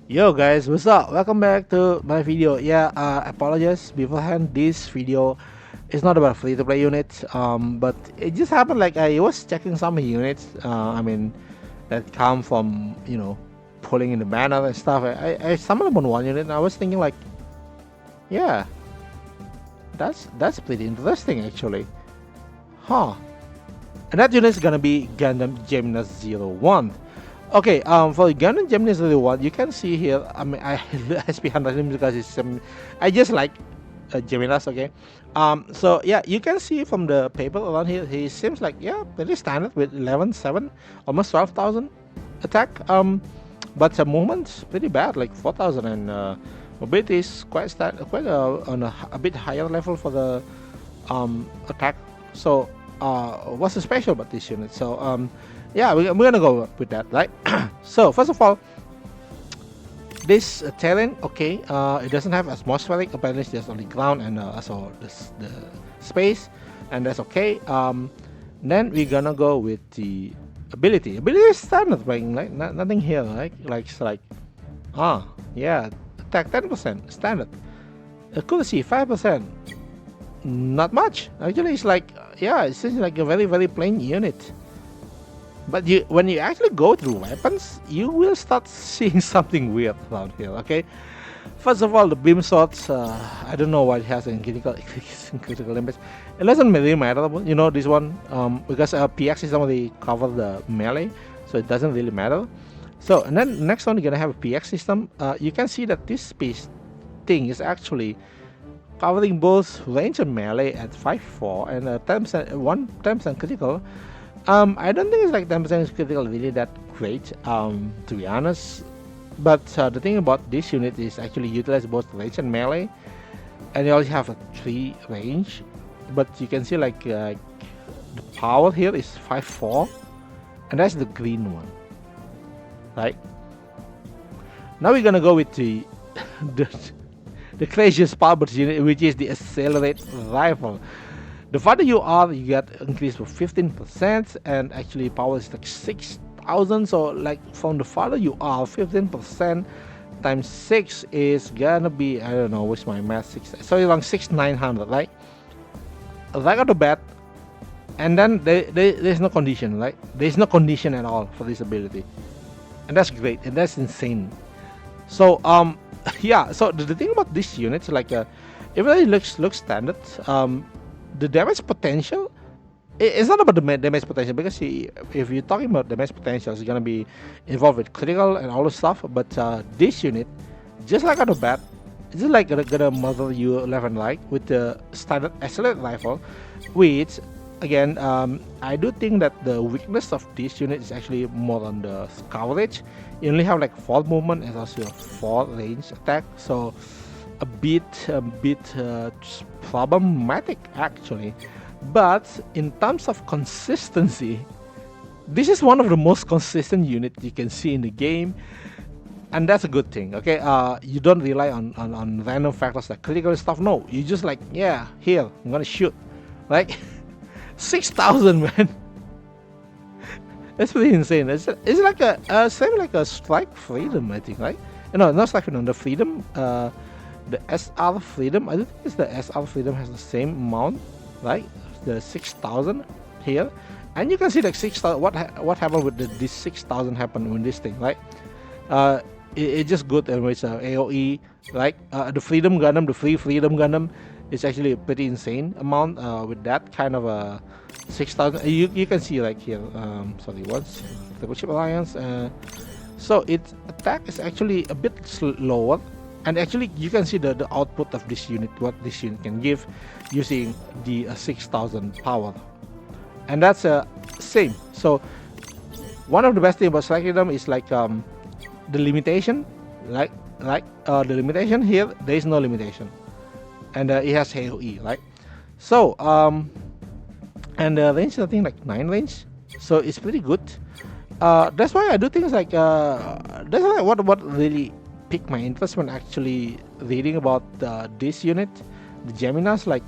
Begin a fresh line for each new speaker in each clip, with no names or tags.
Yo guys, what's up? Welcome back to my video. Apologize beforehand. This video is not about free-to-play units. But it just happened like I was checking some units. That come from pulling in the banner and stuff. I summoned them on one unit, and I was thinking like, yeah, that's pretty interesting actually, huh? And that unit is gonna be Gundam Geminass 01. Okay, for Gundam Geminass 01, you can see here. I mean, I SP 100 because I just like Geminass. Okay, so yeah, you can see from the paper around here, he seems like pretty standard with 11,700, almost 12,000 attack. But the movement's pretty bad, like 4,000, and mobility is quite on a bit higher level for the attack. So what's so special about this unit? So yeah, we're gonna go with that, right? So first of all, this terrain, okay, it doesn't have atmospheric. Apparently, it's just only ground and also the space, and that's okay. Then we're gonna go with the ability. Ability is standard, right? Like nothing here, right? Like yeah, attack 10% standard. Accuracy 5%. Not much. Actually, it's like it seems like a very plain unit. But when you actually go through weapons, you will start seeing something weird around here. Okay, first of all, the beam swords. I don't know why it has in critical limits. It doesn't really matter. This one because PX is only cover the melee, so it doesn't really matter. So and then next one, you're gonna have a PX system. You can see that this piece thing is actually covering both range and melee at 5.4 and 10% critical. I don't think it's like 10% critical really that great, to be honest. But the thing about this unit is actually utilize both range and melee, and you also have a 3 range. But you can see like the power here is 5.4, and that's the green one, right? Now we're gonna go with the the craziest power unit, which is the accelerate rifle. The farther you are, you get increased for 15%, and actually power is like 6,000. So like from the farther you are, 15% times 6 is gonna be, I don't know, what's my math? So around 6,900, right? Right off the bat, and then there's no condition, right? There's no condition at all for this ability, and that's great, and that's insane. So yeah. So the thing about this unit is like even though it looks standard, the damage potential, it's not about the damage potential, because if you're talking about damage potential, it's gonna be involved with critical and all the stuff. But this unit, just like on the bat, it's just like gonna murder you left and right with the standard accelerate rifle, which again, I do think that the weakness of this unit is actually more on the coverage. You only have like 4 movement and also 4 range attack, so a bit problematic actually. But in terms of consistency, this is one of the most consistent units you can see in the game, and that's a good thing. Okay, you don't rely on random factors like critical stuff. No, you just like, yeah, here I'm gonna shoot, like 6,000, man. That's pretty insane. It's like a same like a strike freedom, I think, right? No, not strike freedom, the freedom, the SR freedom. I don't think it's the SR freedom has the same amount, right? The 6,000 here, and you can see like 6,000. What happened with this 6,000 happened when this thing, right? It's just good, and it's AOE, right? The freedom Gundam, the free freedom Gundam, is actually a pretty insane amount with that kind of a 6,000. You can see like here, sorry, what's the Chip Alliance? So its attack is actually a bit slower, and actually you can see the output of this unit, what this unit can give using the 6,000 power, and that's same. So one of the best thing about selecting them is like the limitation, like the limitation here, there is no limitation, and it has AOE, right? So and the range, I think like 9 range, so it's pretty good. That's why I do things like that's like what really piqued my interest when actually reading about this unit, the Geminass. Like,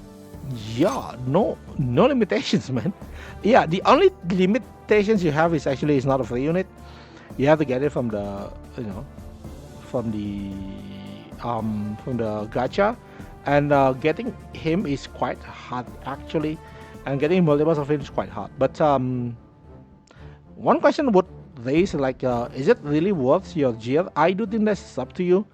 yeah, no limitations, man. Yeah, the only limitations you have is actually it's not a free unit. You have to get it from the from the gacha, and getting him is quite hard actually, and getting multiples of him is quite hard. But one question would raise like, is it really worth your gear? I do think that's up to you.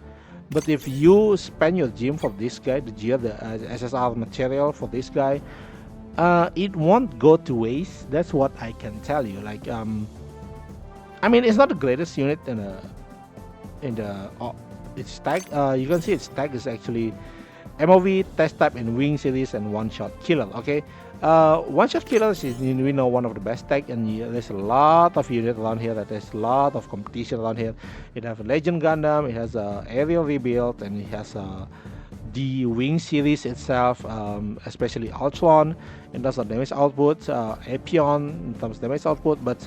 But if you spend your gem for this guy, the gear, the SSR material for this guy, it won't go to waste. That's what I can tell you. Like, I mean, it's not the greatest unit in the its tag. You can see its tag is actually MOV, test type, and wing series, and one-shot killer. Okay, one-shot killer is, we know, one of the best tag, and there's a lot of units around here. That there's a lot of competition around here. It has a Legend Gundam, it has a aerial rebuild, and it has the wing series itself, especially Ultron in terms of damage output, Apion in terms of damage output. But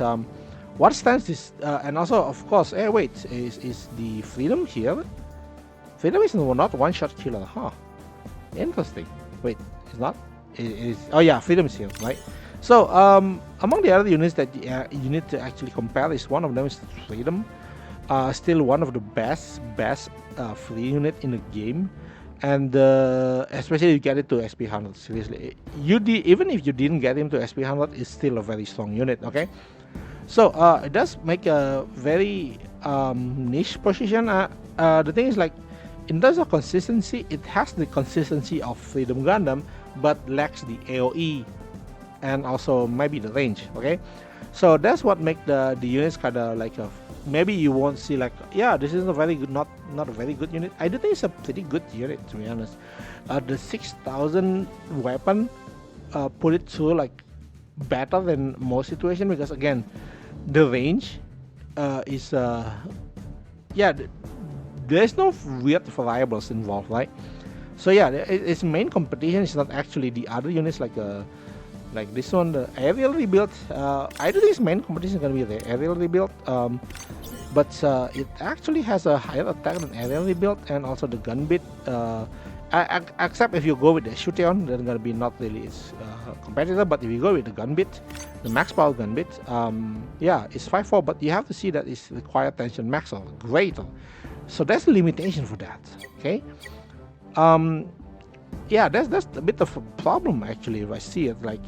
what stands is, and also of course, wait, is the Freedom here? Freedom is not one-shot killer, huh? Interesting. Wait, it's not. It is. Oh yeah, Freedom is here, right? So among the other units that you need to actually compare, is one of them is Freedom. Still one of the best free unit in the game, and especially you get it to SP 100. Seriously, even if you didn't get him to SP 100, it's still a very strong unit. Okay, so it does make a very niche position. The thing is, like, in terms of consistency, it has the consistency of Freedom Gundam, but lacks the AOE and also maybe the range. Okay, so that's what make the units kind of like maybe you won't see like, yeah, this is a very good, not a very good unit. I do think it's a pretty good unit, to be honest. The 6000 weapon put it through like better than most situation, because again, the range is yeah, there's no weird variables involved, right? So yeah, its main competition is not actually the other units like this one, the aerial rebuild. I do think its main competition is gonna be the aerial rebuild, but it actually has a higher attack than aerial rebuild, and also the gun bit. Except if you go with the Shuteon, then gonna be not really its competitor. But if you go with the gun bit, the max power gun bit, yeah, it's 5.4, but you have to see that it's required tension max or greater. So that's a limitation for that. Okay. Yeah, that's a bit of a problem actually, if I see it. Like,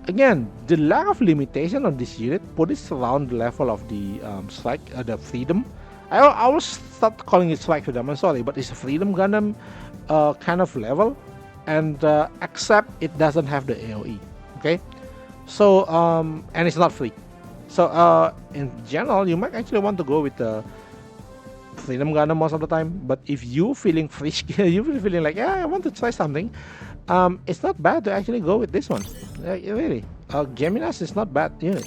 again, the lack of limitation on this unit put it around the level of the strike, the Freedom. I will start calling it Strike Freedom. I'm sorry, but it's a Freedom Gundam kind of level, and except it doesn't have the AOE. Okay, so and it's not free. So in general, you might actually want to go with the Freedom Gundam most of the time. But if you feeling frisky, you're feeling like, yeah, I want to try something, it's not bad to actually go with this one. Really, Geminass is not bad unit.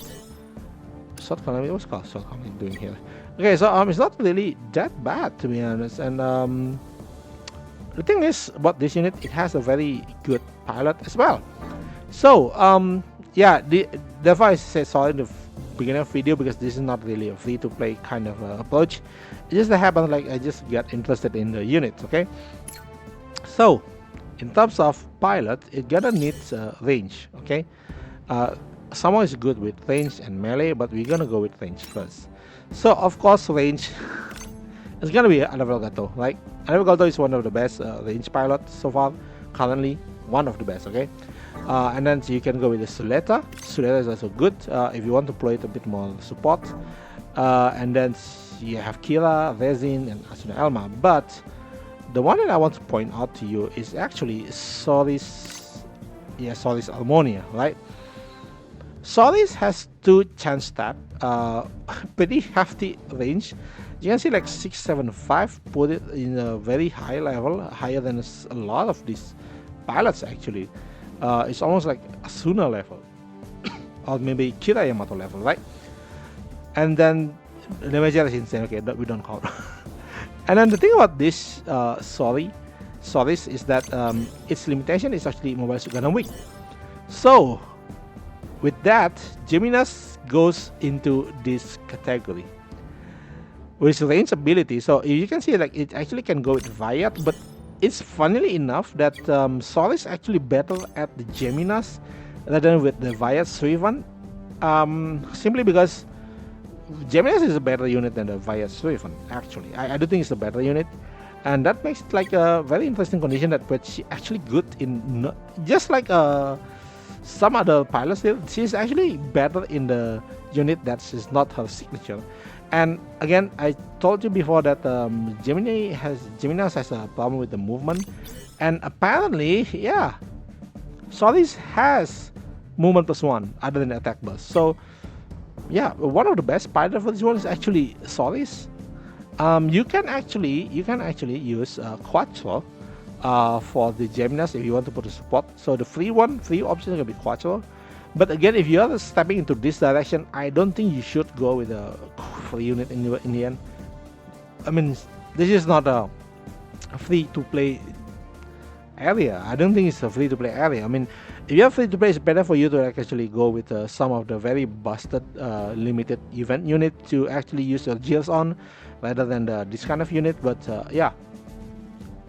Short column, what's called short column doing here? Okay, so it's not really that bad, to be honest. And the thing is about this unit, it has a very good pilot as well. So yeah, that's why I said sorry in the beginning of the video, because this is not really a free to play kind of approach. It just happens like I just got interested in the unit. Okay, so in terms of pilot, it gonna need range. Okay, someone is good with range and melee, but we're gonna go with range first. So of course, range is gonna be Anavel Gato. Right, Anavel Gato is one of the best range pilots so far, currently one of the best. Okay, and then you can go with the Suleta. Suleta is also good if you want to play it a bit more support. And then you have Kira, Resin, and Asuna Elma. But the one that I want to point out to you is actually Solis. Yeah, Solis Almonia, right? Solis has 2 chance tap, pretty hefty range. You can see like 675, put it in a very high level, higher than a lot of these pilots actually. It's almost like Asuna level, or maybe Kira Yamato level, right? And then the major is insane. Okay, we don't count. And then the thing about this Solis is that its limitation is actually Mobile Suit Gundam weak. So with that, Geminass goes into this category with range ability. So you can see like it actually can go with Viat, but it's funnily enough that Sol is actually better at the Geminass rather than with the Viat Suivan, simply because Geminass is a better unit than the Vias Swift. Actually, I do think it's a better unit, and that makes it like a very interesting condition that but she actually good in just like some other pilots. She's actually better in the unit that is not her signature. And again, I told you before that Geminass has a problem with the movement, and apparently, yeah, Solis has movement +1 other than attack burst. So yeah, one of the best pilot for this one is actually Solis. You can actually use Quattro for the Geminass if you want to put a support. So the free option is gonna be Quattro. But again, if you are stepping into this direction, I don't think you should go with a free unit in the end. I mean, this is not a free-to-play area. I don't think it's a free-to-play area. I mean, if you are free-to-play, it's better for you to actually go with some of the very busted limited event unit to actually use your gears on, rather than this kind of unit. But yeah,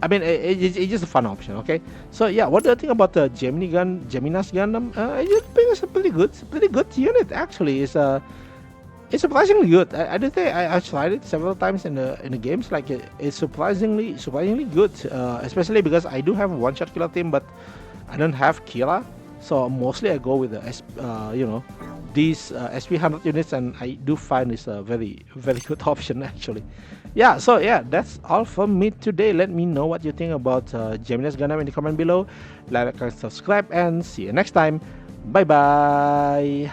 I mean, it's just a fun option, okay? So yeah, what do you think about the Geminass Gundam? I just think it's a pretty good unit actually. It's surprisingly good. I do think I tried it several times in the games. Like it's surprisingly good, especially because I do have a one-shot killer team, but I don't have Kira, so mostly I go with the these SP100 units, and I do find it's a very good option actually. Yeah, so yeah, that's all from me today. Let me know what you think about Geminass Gundam in the comment below. Like and subscribe, and see you next time. Bye bye.